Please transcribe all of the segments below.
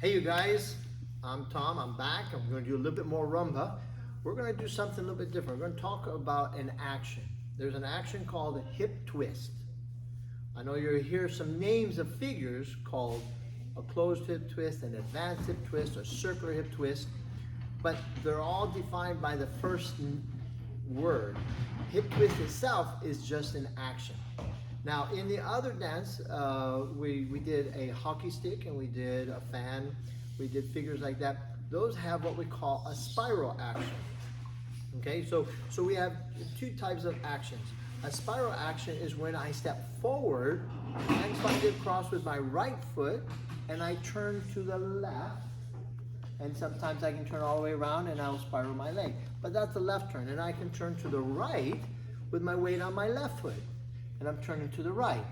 Hey you guys, I'm Tom, I'm back. I'm going to do a little bit more rumba. We're going to do something a little bit different. We're going to talk about an action. There's an action called a hip twist. I know you'll hear some names of figures called a closed hip twist, an advanced hip twist, a circular hip twist, but they're all defined by the first word. Hip twist itself is just an action. Now, in the other dance, we did a hockey stick and we did a fan. We did figures like that. Those have what we call a spiral action. Okay, so we have two types of actions. A spiral action is when I step forward and slide across with my right foot and I turn to the left. And sometimes I can turn all the way around and I'll spiral my leg. But that's the left turn. And I can turn to the right with my weight on my left foot. And I'm turning to the right.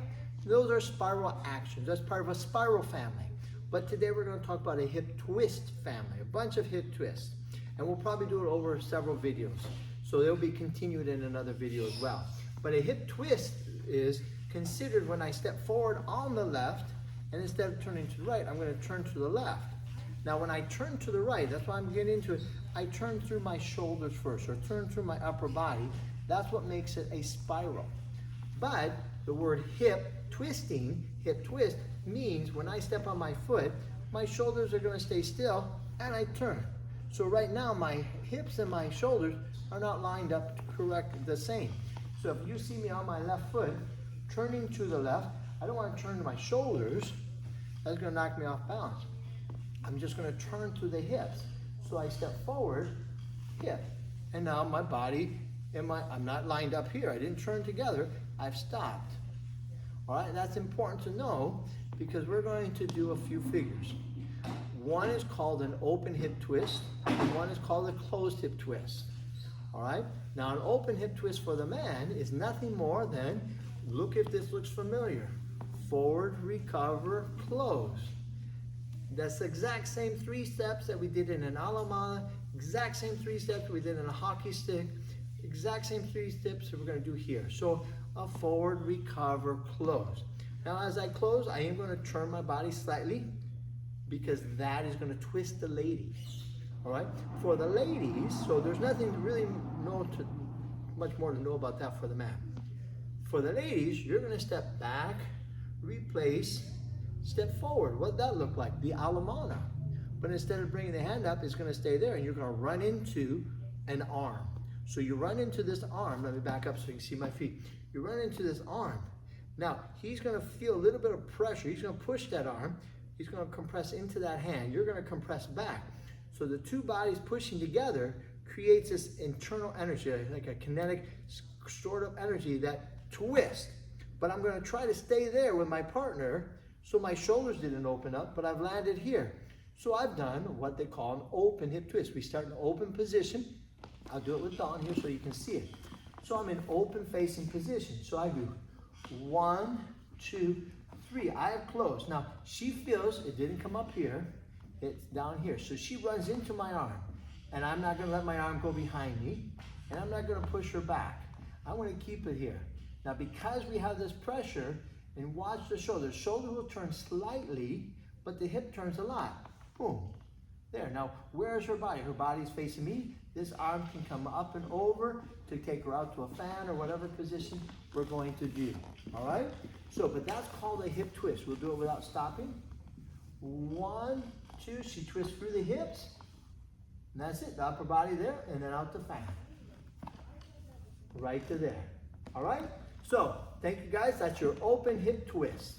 Those are spiral actions. That's part of a spiral family. But today we're going to talk about a hip twist family, a bunch of hip twists. And we'll probably do it over several videos. So they'll be continued in another video as well. But a hip twist is considered when I step forward on the left, and instead of turning to the right, I'm going to turn to the left. Now when I turn to the right, that's why I'm getting into it, I turn through my shoulders first, or turn through my upper body. That's what makes it a spiral. But the word hip twisting, hip twist, means when I step on my foot, my shoulders are going to stay still and I turn. So right now my hips and my shoulders are not lined up correct the same. So if you see me on my left foot, turning to the left, I don't want to turn to my shoulders. That's going to knock me off balance. I'm just going to turn to the hips. So I step forward, hip. And now my body, I'm not lined up here. I didn't turn together. I've stopped. All right, that's important to know because we're going to do a few figures. One is called an open hip twist, and one is called a closed hip twist. All right, now an open hip twist for the man is nothing more than, look if this looks familiar, forward, recover, close. That's the exact same 3 steps that we did in an alamana, exact same 3 steps we did in a hockey stick, exact same 3 steps that we're going to do here. So a forward, recover, close. Now as I close, I am going to turn my body slightly because that is going to twist the ladies. All right? For the ladies, so there's nothing to really much more to know about that for the man. For the ladies, you're going to step back, replace, step forward. What that look like? The alamana. But instead of bringing the hand up, it's going to stay there and you're going to run into an arm. So you run into this arm. Let me back up so you can see my feet. You run into this arm. Now, he's going to feel a little bit of pressure. He's going to push that arm. He's going to compress into that hand. You're going to compress back. So the two bodies pushing together creates this internal energy, like a kinetic stored up energy that twists. But I'm going to try to stay there with my partner so my shoulders didn't open up, but I've landed here. So I've done what they call an open hip twist. We start in an open position. I'll do it with Dawn here so you can see it. So I'm in open facing position. So I do 1, 2, 3. I have closed. Now she feels it didn't come up here. It's down here. So she runs into my arm. And I'm not going to let my arm go behind me. And I'm not going to push her back. I want to keep it here. Now because we have this pressure, and watch the shoulder. The shoulder will turn slightly, but the hip turns a lot. Boom. There. Now, where's her body? Her body's facing me. This arm can come up and over to take her out to a fan or whatever position we're going to do. All right? So, but that's called a hip twist. We'll do it without stopping. 1, 2. She twists through the hips. And that's it. The upper body there, and then out the fan. Right to there. All right? So, thank you guys. That's your open hip twist.